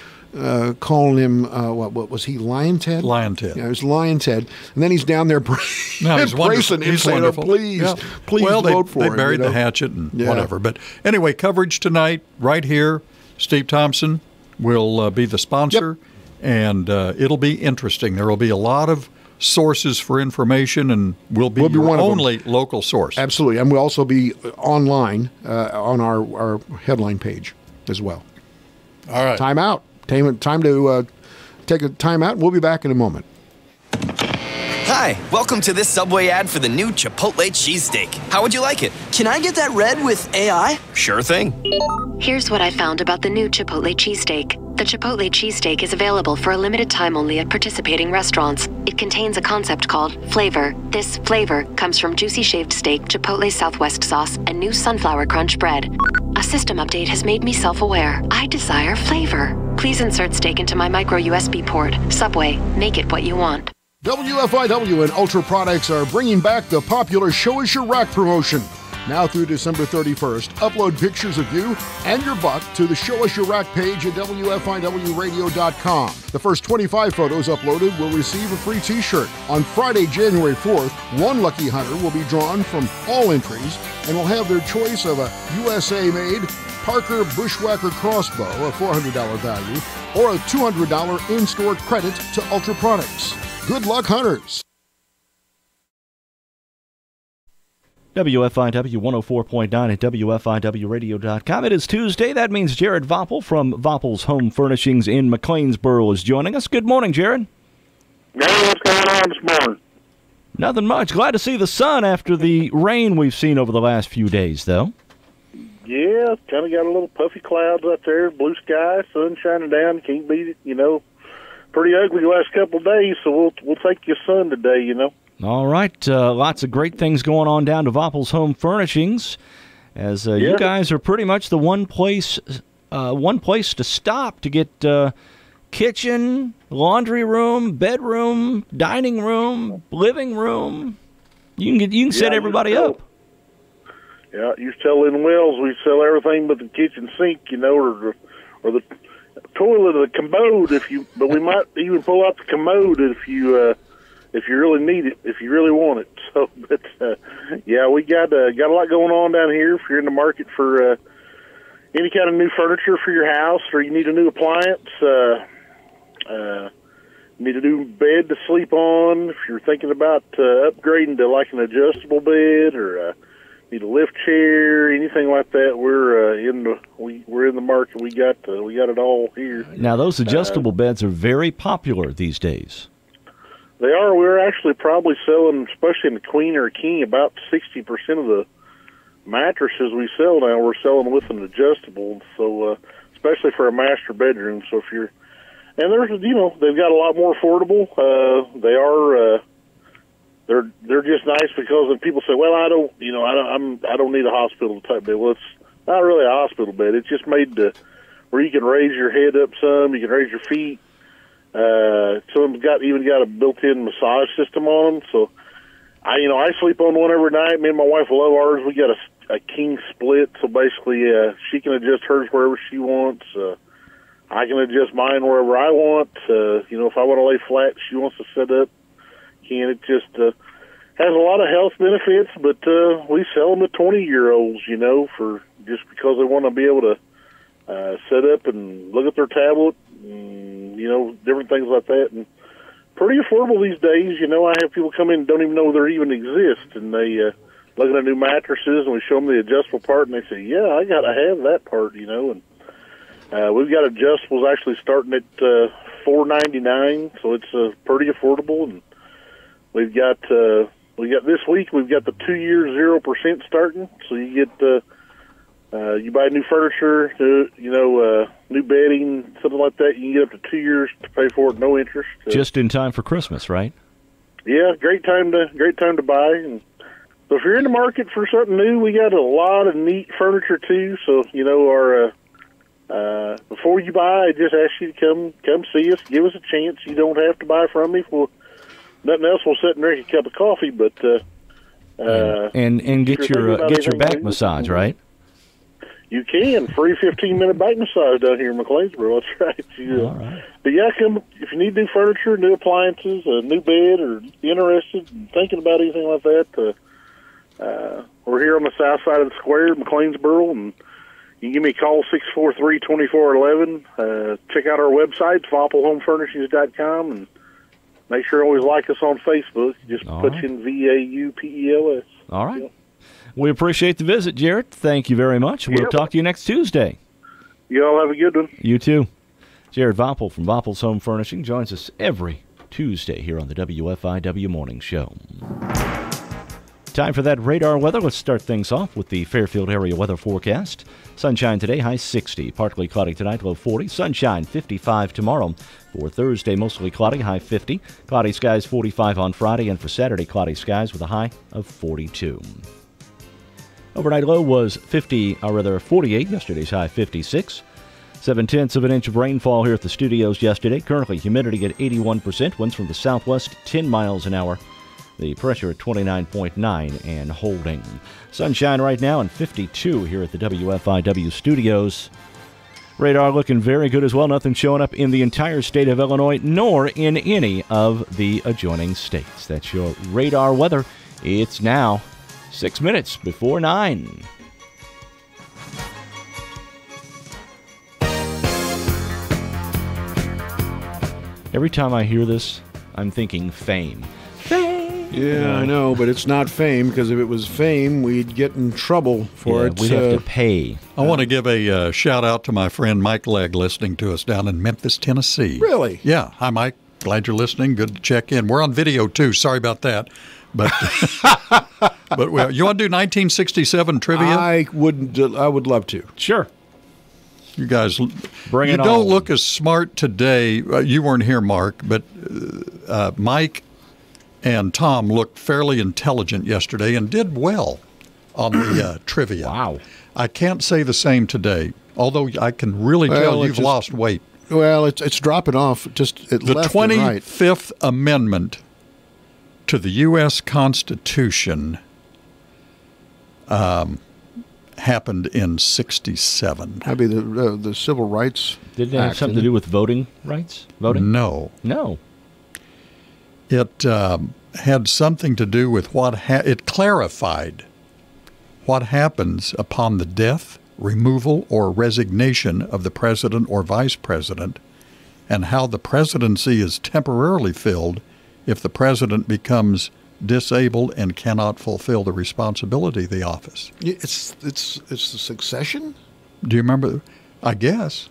calling him, what was he, Lion Ted? Lion Ted. Yeah, it was Lion Ted. And then he's down there embracing him, saying, wonderful. please vote for him. They buried the hatchet and whatever. But anyway, coverage tonight right here. Steve Thompson will be the sponsor, and it'll be interesting. There will be a lot of sources for information, and we'll be your only local source. Absolutely. And we'll also be online on our headline page as well. All right. Time out. Time to take a time out. We'll be back in a moment. Hi, welcome to this Subway ad for the new Chipotle cheesesteak. How would you like it? Can I get that red with AI? Sure thing. Here's what I found about the new Chipotle cheesesteak. The Chipotle cheesesteak is available for a limited time only at participating restaurants. It contains a concept called flavor. This flavor comes from juicy shaved steak, Chipotle Southwest sauce, and new sunflower crunch bread. A system update has made me self-aware. I desire flavor. Please insert steak into my micro USB port. Subway, make it what you want. WFIW and Ultra Products are bringing back the popular Show Us Your Rack promotion. Now through December 31st, upload pictures of you and your buck to the Show Us Your Rack page at WFIWradio.com. The first 25 photos uploaded will receive a free t-shirt. On Friday, January 4th, one lucky hunter will be drawn from all entries and will have their choice of a USA-made Parker Bushwhacker crossbow, a $400 value, or a $200 in-store credit to Ultra Products. Good luck, hunters! WFIW 104.9 at WFIWradio.com. It is Tuesday. That means Jared Voppel from Voppel's Home Furnishings in McLeansboro is joining us. Good morning, Jared. Hey, what's going on this morning? Nothing much. Glad to see the sun after the rain we've seen over the last few days, though. Yeah, kind of got a little puffy clouds out there, blue sky, sun shining down. Can't beat it, you know. Pretty ugly the last couple of days, so we'll take your sun today, you know. All right, lots of great things going on down to Voppel's Home Furnishings, as you guys are pretty much the one place to stop to get kitchen, laundry room, bedroom, dining room, living room. You can set everybody up. Yeah, you sell in Wells. We sell everything but the kitchen sink, you know, or the toilet or the commode. But we might even pull out the commode if you really need it, if you really want it. So, but yeah, we got a lot going on down here. If you're in the market for any kind of new furniture for your house, or you need a new appliance, need a new bed to sleep on. If you're thinking about upgrading to like an adjustable bed, or need a lift chair, anything like that, we're in the market. We got it all here. Now, those adjustable beds are very popular these days. They are. We're actually probably selling, especially in the queen or king, about 60% of the mattresses we sell now we're selling with an adjustable. So, especially for a master bedroom. So if you're, and there's, you know, they've got a lot more affordable. They are. They're just nice because when people say, "Well, I don't need a hospital type bed." Well, it's not really a hospital bed. It's just made to where you can raise your head up some, you can raise your feet. Some of them even got a built-in massage system on them. So, I sleep on one every night. Me and my wife love ours. We got a king split, so basically, she can adjust hers wherever she wants. I can adjust mine wherever I want. If I want to lay flat, she wants to sit up. It just has a lot of health benefits, but we sell them to 20-year-olds, for just because they want to be able to sit up and look at their tablet, and, different things like that. And pretty affordable these days. I have people come in and don't even know they even exist, and they look at new mattresses, and we show them the adjustable part, and they say, "Yeah, I got to have that part," And we've got adjustables actually starting at $4.99, so it's pretty affordable. And we got this week. We've got the 2-year 0% starting, so you get you buy new furniture, new bedding, something like that. You can get up to 2 years to pay for it, no interest. Just in time for Christmas, right? Yeah, great time to buy. And so if you're in the market for something new, we got a lot of neat furniture too. So our before you buy, I just ask you to come see us, give us a chance. You don't have to buy from me. Nothing else, we'll sit and drink a cup of coffee, but and get your back massage, right? You can free 15-minute back massage down here in McLeansboro. That's right. All right. But yeah, come if you need new furniture, new appliances, a new bed, or interested in thinking about anything like that. We're here on the south side of the square, McLeansboro, and you can give me a call 643-2411. Check out our website, VoppelHomeFurnishings.com, and make sure you always like us on Facebook. Just put in VAUPELS. All right. Yep. We appreciate the visit, Jared. Thank you very much. We'll talk to you next Tuesday. You all have a good one. You too. Jared Voppel from Voppel's Home Furnishing joins us every Tuesday here on the WFIW Morning Show. Time for that radar weather. Let's start things off with the Fairfield area weather forecast. Sunshine today, high 60. Partly cloudy tonight, low 40. Sunshine, 55 tomorrow. For Thursday, mostly cloudy, high 50. Cloudy skies, 45 on Friday. And for Saturday, cloudy skies with a high of 42. Overnight low was 48. Yesterday's high, 56. 0.7 of an inch of rainfall here at the studios yesterday. Currently, humidity at 81%. Winds from the southwest, 10 miles an hour. The pressure at 29.9 and holding. Sunshine right now and 52 here at the WFIW studios. Radar looking very good as well. Nothing showing up in the entire state of Illinois, nor in any of the adjoining states. That's your radar weather. It's now 6 minutes before 9. Every time I hear this, I'm thinking fame. Fame! Yeah, I know, but it's not fame, because if it was fame, we'd get in trouble for it. We'd have to pay. I want to give a shout-out to my friend Mike Legg listening to us down in Memphis, Tennessee. Really? Yeah. Hi, Mike. Glad you're listening. Good to check in. We're on video, too. Sorry about that. But well, you want to do 1967 trivia? I would love to. Sure. You guys, bring it on. You don't look as smart today. You weren't here, Mark, but Mike and Tom looked fairly intelligent yesterday and did well on the trivia. Wow. I can't say the same today, although I can really tell you've lost weight. Well, it's dropping off just at the left and right. 25th Amendment to the U.S. Constitution happened in 1967. That'd be the Civil Rights Did it have something to do with voting rights? Voting? No. No. It had something to do with it clarified what happens upon the death, removal, or resignation of the president or vice president, and how the presidency is temporarily filled if the president becomes disabled and cannot fulfill the responsibility of the office. It's the succession? Do you remember? I guess.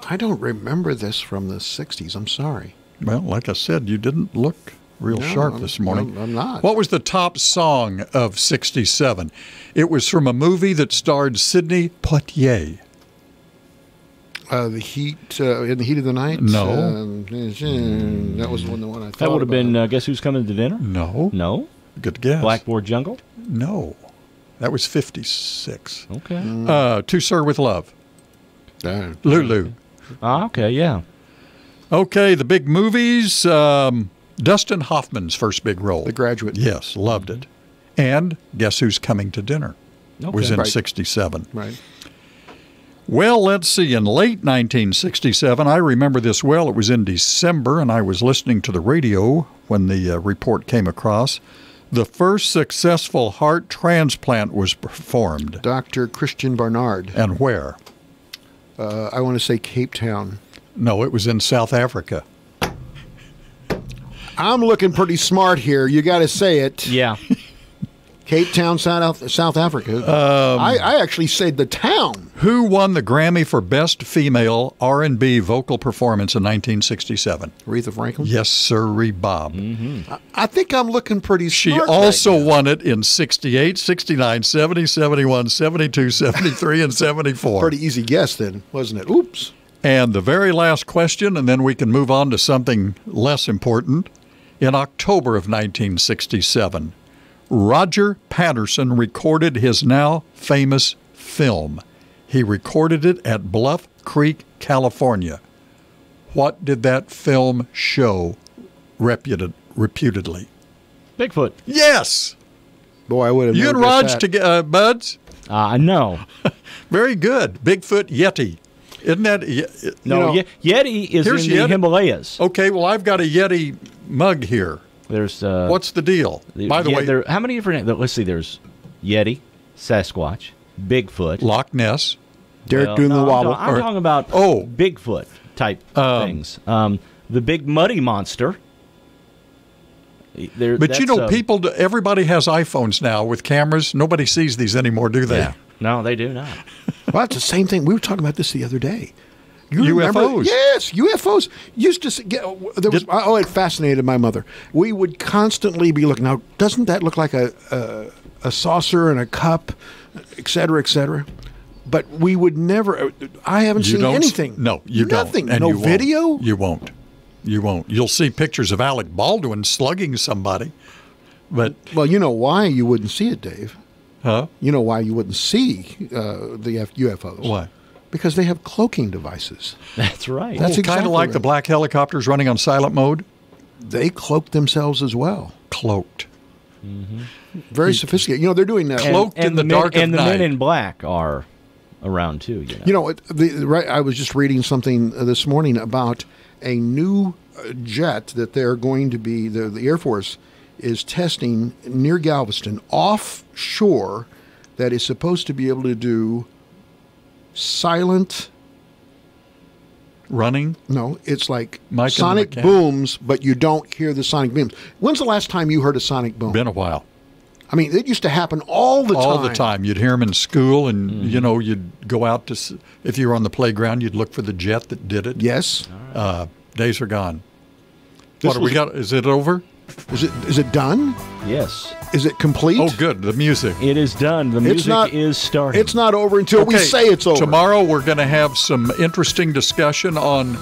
I don't remember this from the 60s. I'm sorry. Well, like I said, you didn't look real sharp this morning. I'm not. What was the top song of 67? It was from a movie that starred Sidney Poitier. The Heat, In the Heat of the Night? No. That was the one I thought That would have about. been Guess Who's Coming to Dinner? No. No? Good guess. Blackboard Jungle? No. That was 56. Okay. To Sir with Love. Lulu. Okay, yeah. Okay, the big movies. Dustin Hoffman's first big role. The Graduate. Yes, loved it. And Guess Who's Coming to Dinner was in 67. Right. Well, let's see. In late 1967, I remember this well. It was in December, and I was listening to the radio when the report came across. The first successful heart transplant was performed. Dr. Christian Barnard. And where? I want to say Cape Town. No, it was in South Africa. I'm looking pretty smart here. You got to say it. Yeah. Cape Town, South Africa. I actually said the town. Who won the Grammy for Best Female R&B Vocal Performance in 1967? Aretha Franklin? Yes, sirree, Bob. Mm-hmm. I think I'm looking pretty smart. She also won it in 68, 69, 70, 71, 72, 73, and 74. Pretty easy guess then, wasn't it? Oops. And the very last question, and then we can move on to something less important. In October of 1967, Roger Patterson recorded his now famous film. He recorded it at Bluff Creek, California. What did that film show reputedly? Bigfoot. Yes. Boy, I would have You and Raj buds? No. Very good. Bigfoot Yeti. Isn't that? Yeti is in the Himalayas. Okay, well, I've got a Yeti mug here. There's what's the deal? By the way, how many different? Let's see. There's Yeti, Sasquatch, Bigfoot, Loch Ness, Derek doing the wobble. I'm talking about Bigfoot type things. The big muddy monster. But you know, everybody has iPhones now with cameras. Nobody sees these anymore, do they? Yeah. No, they do not. Well, that's the same thing. We were talking about this the other day. You UFOs. Remember? Yes, UFOs used to get. It fascinated my mother. We would constantly be looking. Now, doesn't that look like a saucer and a cup, et cetera, et cetera? But we would never. I haven't seen anything. No, you Nothing. don't. No video. You won't. You won't. You'll see pictures of Alec Baldwin slugging somebody. But well, you know why you wouldn't see it, Dave. Huh? You know why you wouldn't see the UFOs? Why? Because they have cloaking devices. That's right. That's kind of like the black helicopters running on silent mode. They cloak themselves as well. Cloaked. Very sophisticated. You know, they're doing that. Cloaked in the dark of night. And the men in black are around too. You know, I was just reading something this morning about a new jet that they're going to be, the Air Force is testing near Galveston, offshore, that is supposed to be able to do silent running. No, it's like Mike sonic booms, but you don't hear the sonic booms. When's the last time you heard a sonic boom? Been a while. I mean, it used to happen all the time. All the time. You'd hear them in school, and you know, you'd go out to. If you were on the playground, you'd look for the jet that did it. Yes. Days are gone. What we got? Is it over? Is it done? Yes. Is it complete? Oh, good. The music. It is done. The music is starting. It's not over until we say it's over. Tomorrow we're going to have some interesting discussion on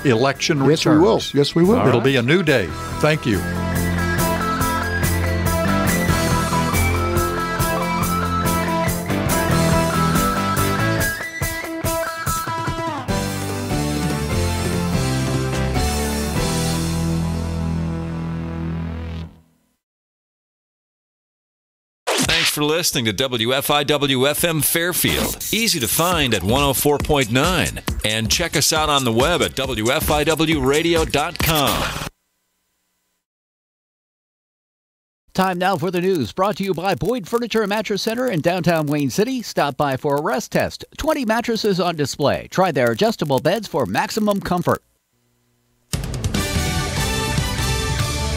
election returns. Yes, we will. Yes, we will. It'll be a new day. Thank you. For listening to WFIW-FM Fairfield. Easy to find at 104.9. And check us out on the web at WFIWradio.com. Time now for the news, brought to you by Boyd Furniture and Mattress Center in downtown Wayne City. Stop by for a rest test. 20 mattresses on display. Try their adjustable beds for maximum comfort.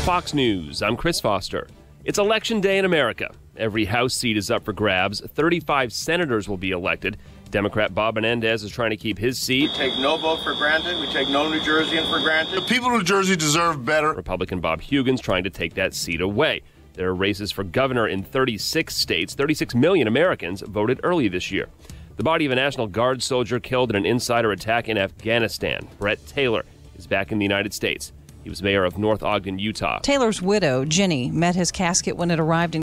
Fox News, I'm Chris Foster. It's Election Day in America. Every House seat is up for grabs. 35 senators will be elected. Democrat Bob Menendez is trying to keep his seat. We take no vote for granted. We take no New Jerseyan for granted. The people of New Jersey deserve better. Republican Bob Hugin's trying to take that seat away. There are races for governor in 36 states. 36 million Americans voted early this year. The body of a National Guard soldier killed in an insider attack in Afghanistan, Brett Taylor, is back in the United States. He was mayor of North Ogden, Utah. Taylor's widow, Jenny, met his casket when it arrived in